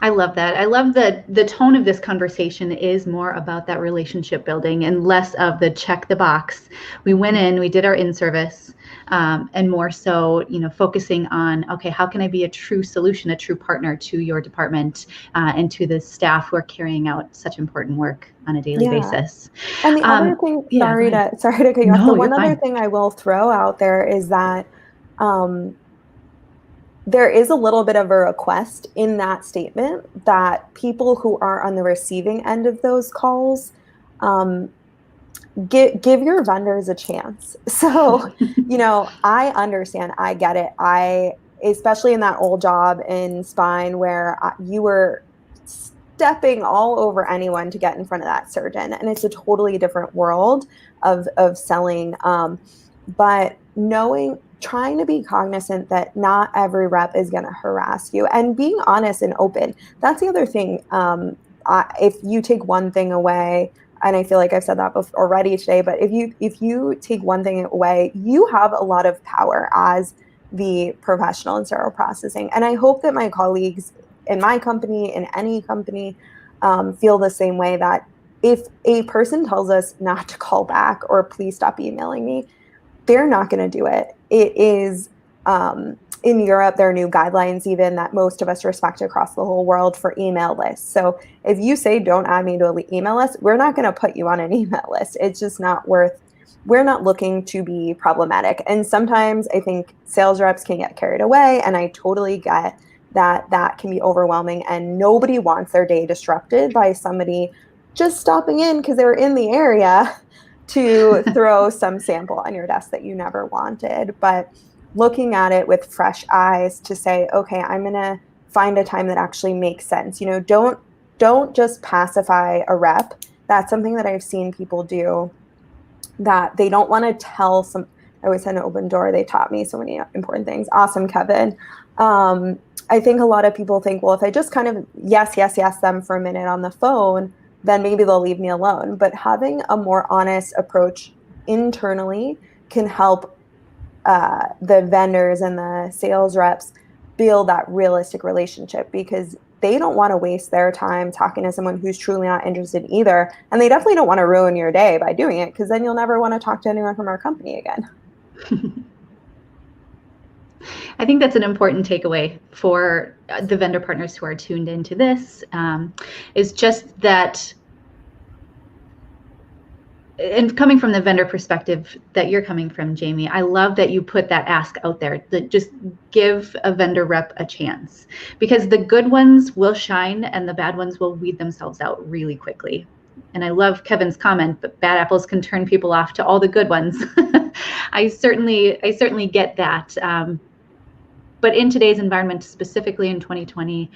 I love that. I love that the tone of this conversation is more about that relationship building and less of the check the box. We went in, we did our in-service, and more so, focusing on, okay, how can I be a true solution, a true partner to your department and to the staff who are carrying out such important work on a daily basis. And the other thing, sorry to cut you off. The one other thing I will throw out there is that there is a little bit of a request in that statement that people who are on the receiving end of those calls give your vendors a chance. So, I understand, I get it. Especially in that old job in spine where you were stepping all over anyone to get in front of that surgeon. And it's a totally different world of selling. But trying to be cognizant that not every rep is going to harass you, and being honest and open. That's the other thing. If you take one thing away, and I feel like I've said that already today, but if you take one thing away, you have a lot of power as the professional in sterile processing. And I hope that my colleagues in my company, in any company, feel the same way, that if a person tells us not to call back or please stop emailing me, they're not going to do it. It is, in Europe, there are new guidelines even that most of us respect across the whole world for email lists. So if you say, don't add me to an email list, we're not going to put you on an email list. It's just not we're not looking to be problematic. And sometimes I think sales reps can get carried away, and I totally get that can be overwhelming, and nobody wants their day disrupted by somebody just stopping in because they were in the area to throw some sample on your desk that you never wanted. But looking at it with fresh eyes to say, okay, I'm going to find a time that actually makes sense. Don't just pacify a rep. That's something that I've seen people do, that they don't want to tell I always had an open door. They taught me so many important things. Awesome, Kevin. I think a lot of people think, well, if I just kind of yes them for a minute on the phone, then maybe they'll leave me alone. But having a more honest approach internally can help the vendors and the sales reps build that realistic relationship, because they don't want to waste their time talking to someone who's truly not interested either. And they definitely don't want to ruin your day by doing it, because then you'll never want to talk to anyone from our company again. I think that's an important takeaway for the vendor partners who are tuned into this, is just that, and coming from the vendor perspective that you're coming from, Jamie, I love that you put that ask out there, that just give a vendor rep a chance, because the good ones will shine and the bad ones will weed themselves out really quickly. And I love Kevin's comment, but bad apples can turn people off to all the good ones. I certainly get that. But in today's environment, specifically in 2020,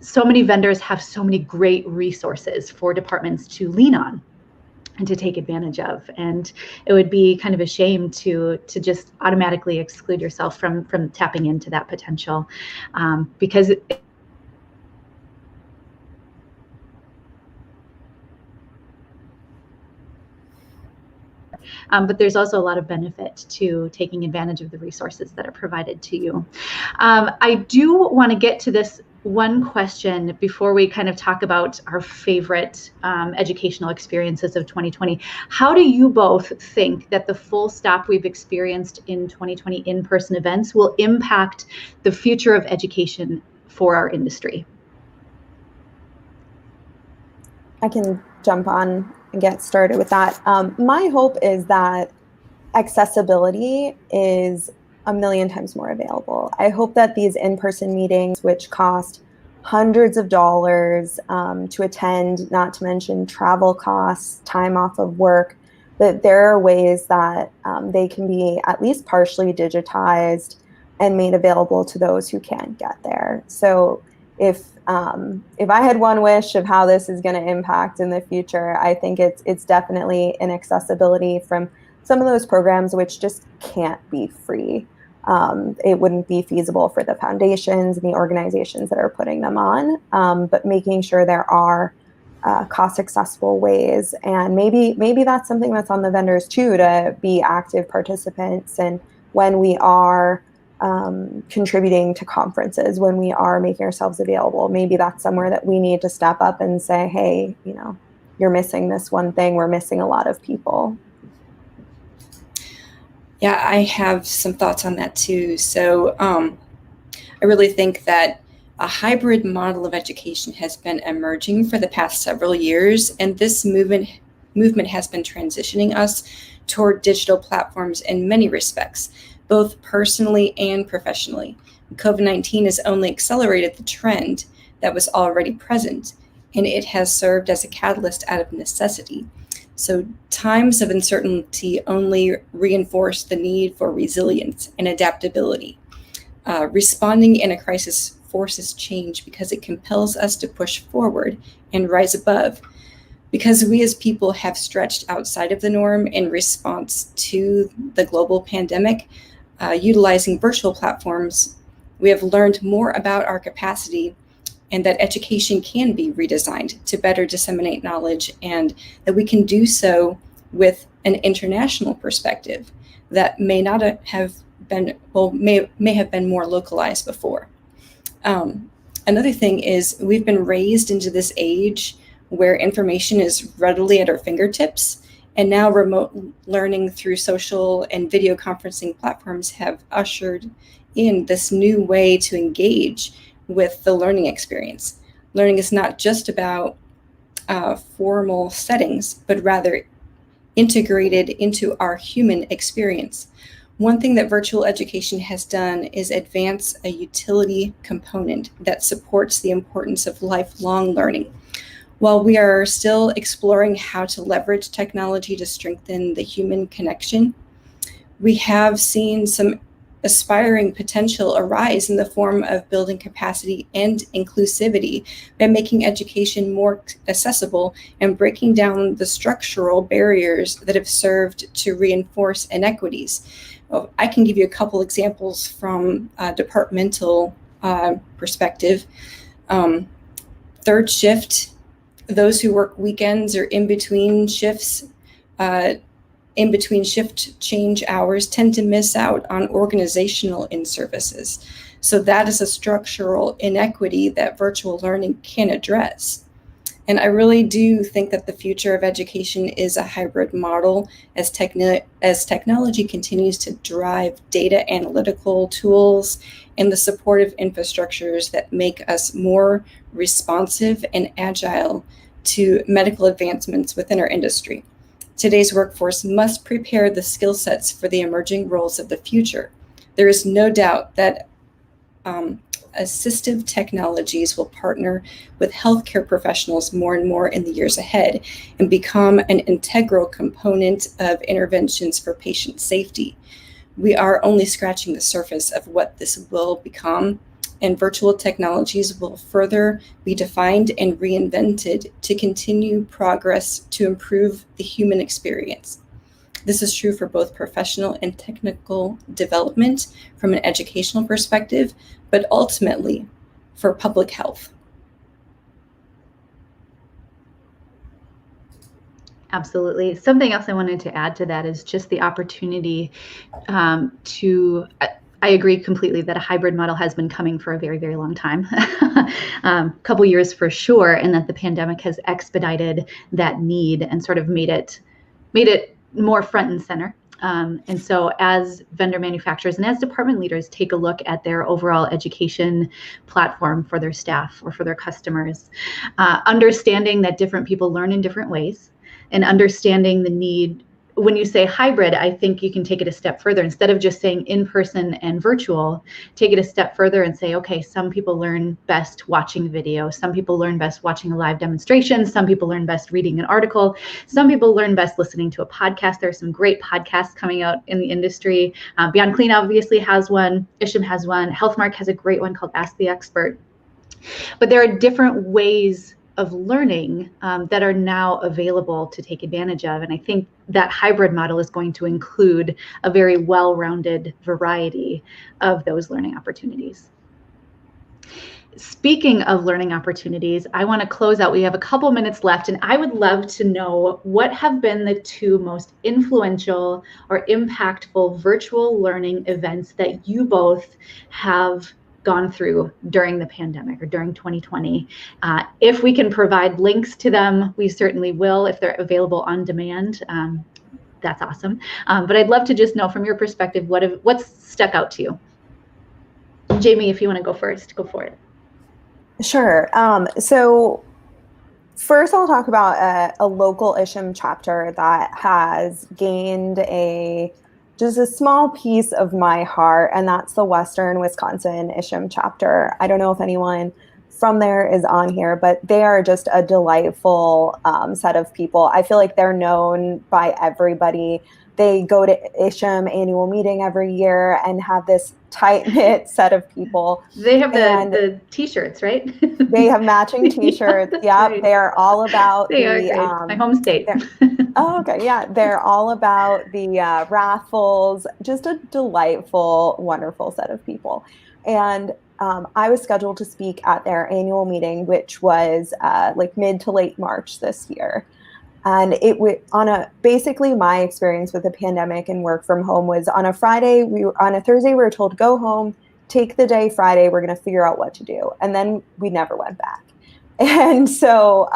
so many vendors have so many great resources for departments to lean on and to take advantage of. And it would be kind of a shame to just automatically exclude yourself from tapping into that potential, because but there's also a lot of benefit to taking advantage of the resources that are provided to you. I do want to get to this one question before we kind of talk about our favorite educational experiences of 2020. How do you both think that the full stop we've experienced in 2020 in-person events will impact the future of education for our industry? I can jump on and get started with that. My hope is that accessibility is a million times more available. I hope that these in-person meetings, which cost hundreds of dollars to attend, not to mention travel costs, time off of work, that there are ways that they can be at least partially digitized and made available to those who can't get there. So if I had one wish of how this is going to impact in the future, I think it's definitely an accessibility from some of those programs which just can't be free. It wouldn't be feasible for the foundations and the organizations that are putting them on, but making sure there are cost-accessible ways. And maybe that's something that's on the vendors too, to be active participants. And when we are contributing to conferences when we are making ourselves available. Maybe that's somewhere that we need to step up and say, hey, you're missing this one thing. We're missing a lot of people. Yeah, I have some thoughts on that too. So I really think that a hybrid model of education has been emerging for the past several years, and this movement has been transitioning us toward digital platforms in many respects, both personally and professionally. COVID-19 has only accelerated the trend that was already present, and it has served as a catalyst out of necessity. So times of uncertainty only reinforce the need for resilience and adaptability. Responding in a crisis forces change because it compels us to push forward and rise above. Because we as people have stretched outside of the norm in response to the global pandemic, utilizing virtual platforms, we have learned more about our capacity and that education can be redesigned to better disseminate knowledge, and that we can do so with an international perspective that may not have been, may have been more localized before. Another thing is we've been raised into this age where information is readily at our fingertips, and now remote learning through social and video conferencing platforms have ushered in this new way to engage with the learning experience. Learning is not just about formal settings, but rather integrated into our human experience. One thing that virtual education has done is advance a utility component that supports the importance of lifelong learning. While we are still exploring how to leverage technology to strengthen the human connection, we have seen some aspiring potential arise in the form of building capacity and inclusivity by making education more accessible and breaking down the structural barriers that have served to reinforce inequities. I can give you a couple examples from a departmental perspective. Third shift, those who work weekends or in between shifts, in between shift change hours, tend to miss out on organizational in-services. So that is a structural inequity that virtual learning can address. And I really do think that the future of education is a hybrid model as technology continues to drive data analytical tools and the supportive infrastructures that make us more responsive and agile to medical advancements within our industry. Today's workforce must prepare the skill sets for the emerging roles of the future. There is no doubt that assistive technologies will partner with healthcare professionals more and more in the years ahead and become an integral component of interventions for patient safety. We are only scratching the surface of what this will become, and virtual technologies will further be defined and reinvented to continue progress to improve the human experience. This is true for both professional and technical development from an educational perspective, but ultimately for public health. Absolutely. Something else I wanted to add to that is just the opportunity I agree completely that a hybrid model has been coming for a very, very long time, couple years for sure, and that the pandemic has expedited that need and sort of made it more front and center. And so as vendor manufacturers and as department leaders take a look at their overall education platform for their staff or for their customers, understanding that different people learn in different ways and understanding the need. When you say hybrid, I think you can take it a step further. Instead of just saying in-person and virtual, take it a step further and say, okay, some people learn best watching video. Some people learn best watching a live demonstration. Some people learn best reading an article. Some people learn best listening to a podcast. There are some great podcasts coming out in the industry. Beyond Clean obviously has one. Isham has one. Healthmark has a great one called Ask the Expert. But there are different ways of learning that are now available to take advantage of. And I think that hybrid model is going to include a very well-rounded variety of those learning opportunities. Speaking of learning opportunities, I want to close out. We have a couple minutes left, and I would love to know what have been the two most influential or impactful virtual learning events that you both have gone through during the pandemic or during 2020. If we can provide links to them, we certainly will if they're available on demand. That's awesome. But I'd love to just know from your perspective, what's stuck out to you? Jamie, if you want to go first, go for it. Sure. So first I'll talk about a local ISHM chapter that has gained just a small piece of my heart, and that's the Western Wisconsin ISHM chapter. I don't know if anyone from there is on here, but they are just a delightful set of people. I feel like they're known by everybody. They go to ISHM annual meeting every year and have this tight-knit set of people. They have the t-shirts, right? They have matching t-shirts. Yeah, right. They are all about they are great. My home state. Oh, okay. Yeah, they're all about the raffles. Just a delightful, wonderful set of people. And I was scheduled to speak at their annual meeting, which was like mid to late March this year. And it was basically my experience with the pandemic and work from home was on a Thursday, we were told to go home, take the day Friday, we're going to figure out what to do. And then we never went back. And so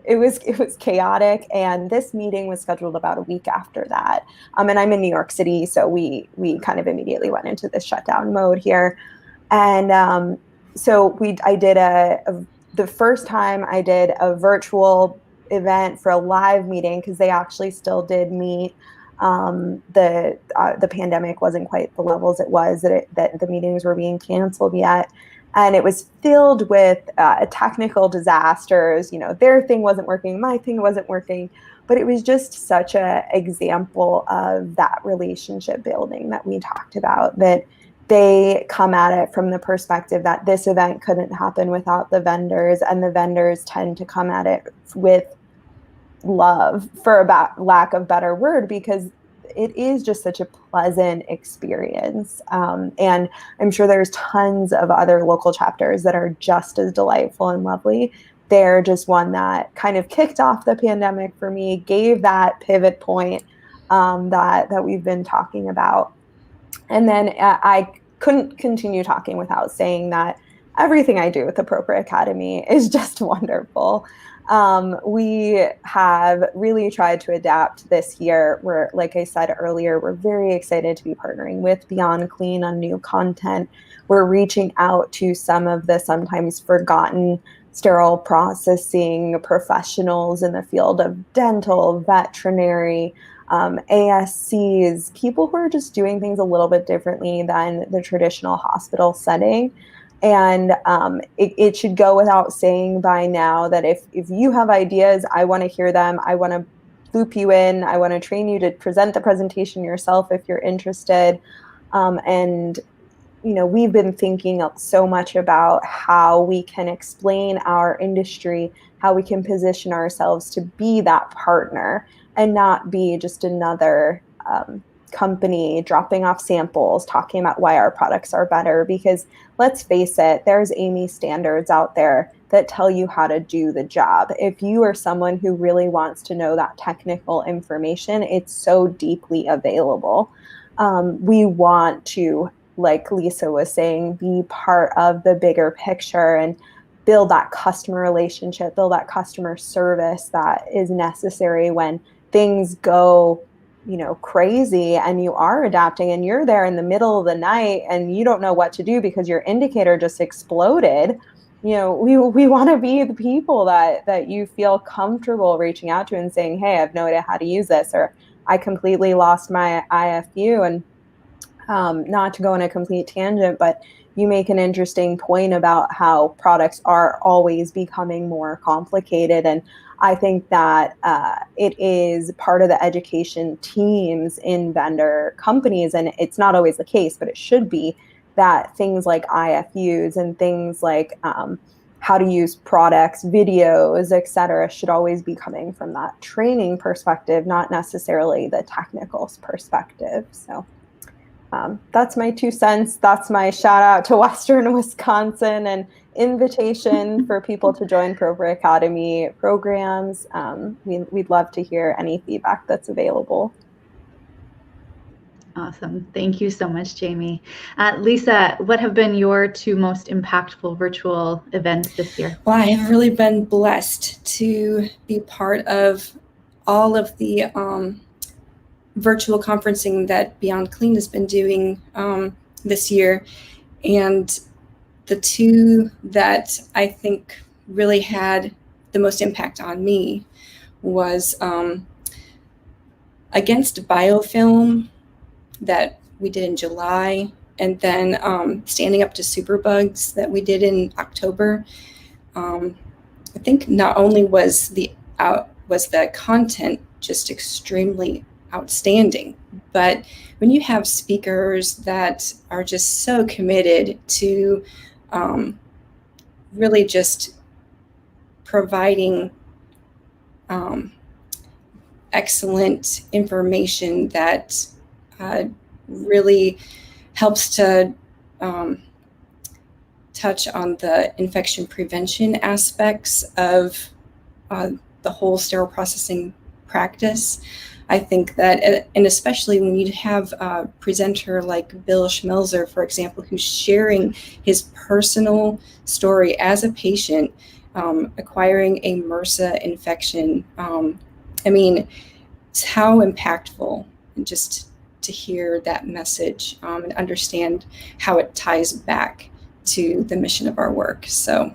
it was chaotic. And this meeting was scheduled about a week after that. And I'm in New York City, so we kind of immediately went into this shutdown mode here. And so I did the first time I did a virtual event for a live meeting, because they actually still did meet. The pandemic wasn't quite the levels it was that the meetings were being canceled yet. And it was filled with technical disasters. Their thing wasn't working, my thing wasn't working, but it was just such an example of that relationship building that we talked about, that they come at it from the perspective that this event couldn't happen without the vendors, and the vendors tend to come at it with love, for about lack of better word, because it is just such a pleasant experience. And I'm sure there's tons of other local chapters that are just as delightful and lovely. They're just one that kind of kicked off the pandemic for me, gave that pivot point that we've been talking about. And then I couldn't continue talking without saying that everything I do with the Propra Academy is just wonderful. We have really tried to adapt this year. Like I said earlier, we're very excited to be partnering with Beyond Clean on new content. We're reaching out to some of the sometimes forgotten sterile processing professionals in the field of dental, veterinary, ASCs, people who are just doing things a little bit differently than the traditional hospital setting. And it should go without saying by now that if you have ideas, I want to hear them. I want to loop you in. I want to train you to present the presentation yourself if you're interested. And we've been thinking so much about how we can explain our industry, how we can position ourselves to be that partner and not be just another company dropping off samples, talking about why our products are better. Because let's face it, there's AAMI standards out there that tell you how to do the job. If you are someone who really wants to know that technical information, it's so deeply available. We want to, like Lisa was saying, be part of the bigger picture and build that customer relationship, build that customer service that is necessary when things go crazy and you are adapting and you're there in the middle of the night and you don't know what to do because your indicator just exploded. We want to be the people that you feel comfortable reaching out to and saying, hey, I have no idea how to use this, or I completely lost my IFU. And not to go on a complete tangent, but you make an interesting point about how products are always becoming more complicated. And I think that it is part of the education teams in vendor companies, and it's not always the case, but it should be, that things like IFUs and things like how to use products, videos, et cetera, should always be coming from that training perspective, not necessarily the technical perspective. So that's my 2 cents. That's my shout out to Western Wisconsin and invitation for people to join Prover Academy programs. We'd love to hear any feedback that's available. Awesome. Thank you so much, Jamie. Lisa, what have been your 2 most impactful virtual events this year? Well, I have really been blessed to be part of all of the virtual conferencing that Beyond Clean has been doing this year. And the 2 that I think really had the most impact on me was Against Biofilm that we did in July, and then Standing Up to Superbugs that we did in October. I think not only was the content just extremely outstanding, but when you have speakers that are just so committed to really just providing excellent information that really helps to touch on the infection prevention aspects of the whole sterile processing practice. I think that, and especially when you have a presenter like Bill Schmelzer, for example, who's sharing his personal story as a patient acquiring a MRSA infection. I mean, it's how impactful, and just to hear that message and understand how it ties back to the mission of our work. So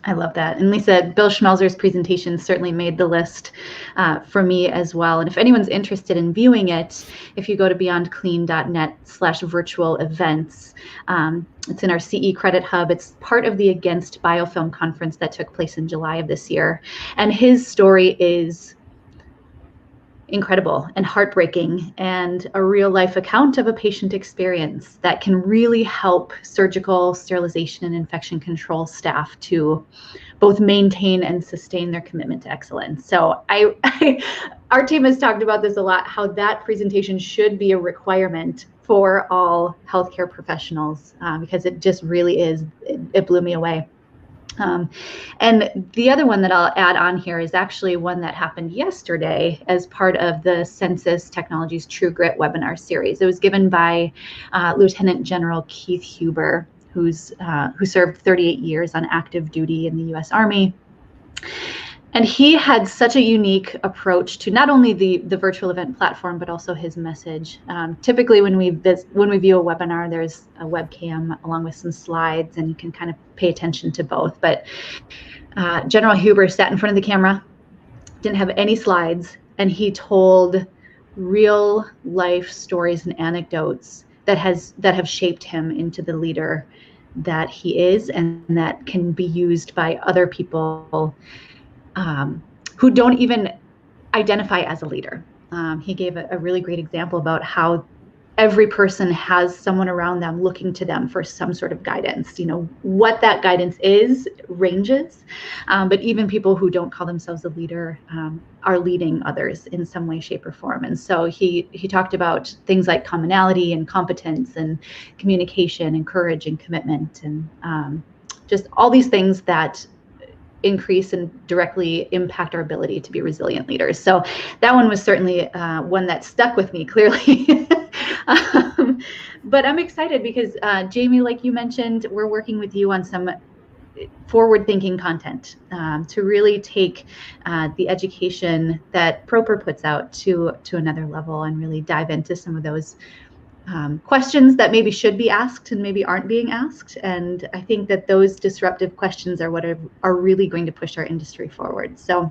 I love that. And Lisa, Bill Schmelzer's presentation certainly made the list for me as well. And if anyone's interested in viewing it, if you go to beyondclean.net/virtual events, it's in our CE Credit Hub. It's part of the Against Biofilm conference that took place in July of this year. And his story is incredible and heartbreaking, and a real life account of a patient experience that can really help surgical, sterilization, and infection control staff to both maintain and sustain their commitment to excellence. So our team has talked about this a lot, how that presentation should be a requirement for all healthcare professionals, because it just really is, it blew me away. And the other one that I'll add on here is actually one that happened yesterday as part of the Census Technologies True Grit webinar series. It was given by Lieutenant General Keith Huber, who served 38 years on active duty in the U.S. Army. And he had such a unique approach to not only the virtual event platform, but also his message. Typically, when we view a webinar, there's a webcam along with some slides, and you can kind of pay attention to both. But General Huber sat in front of the camera, didn't have any slides, and he told real life stories and anecdotes that have shaped him into the leader that he is, and that can be used by other people who don't even identify as a leader. He gave a really great example about how every person has someone around them looking to them for some sort of guidance. You know, what that guidance is ranges, but even people who don't call themselves a leader are leading others in some way, shape, or form. And so he talked about things like commonality and competence and communication and courage and commitment, and just all these things that increase and directly impact our ability to be resilient leaders. So that one was certainly one that stuck with me, clearly. But I'm excited because Jamie, like you mentioned, we're working with you on some forward-thinking content to really take the education that Proper puts out to another level, and really dive into some of those questions that maybe should be asked and maybe aren't being asked. And I think that those disruptive questions are what are really going to push our industry forward. So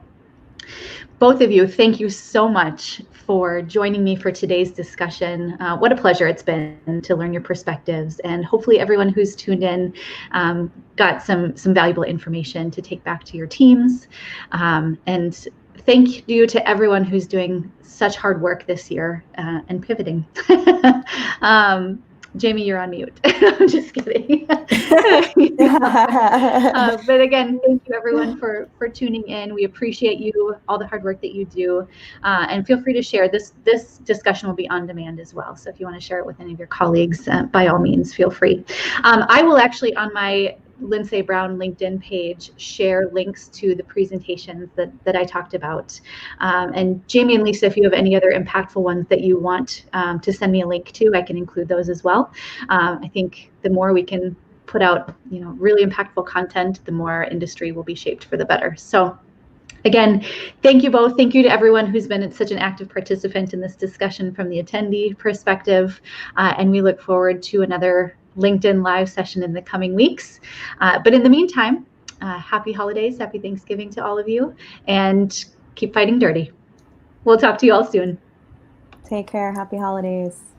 both of you, thank you so much for joining me for today's discussion. What a pleasure it's been to learn your perspectives, and hopefully everyone who's tuned in got some valuable information to take back to your teams. And thank you to everyone who's doing such hard work this year and pivoting. Jamie, you're on mute. I'm just kidding. But again, thank you everyone for tuning in. We appreciate you, all the hard work that you do, and feel free to share. This discussion will be on demand as well. So if you want to share it with any of your colleagues, by all means, feel free. I will actually on my Lindsay Brown LinkedIn page share links to the presentations that I talked about. And Jamie and Lisa, if you have any other impactful ones that you want to send me a link to, I can include those as well. I think the more we can put out, really impactful content, the more industry will be shaped for the better. So again, thank you both. Thank you to everyone who's been such an active participant in this discussion from the attendee perspective. And we look forward to another LinkedIn Live session in the coming weeks. But in the meantime, happy holidays, happy Thanksgiving to all of you, and keep fighting dirty. We'll talk to you all soon. Take care. Happy holidays.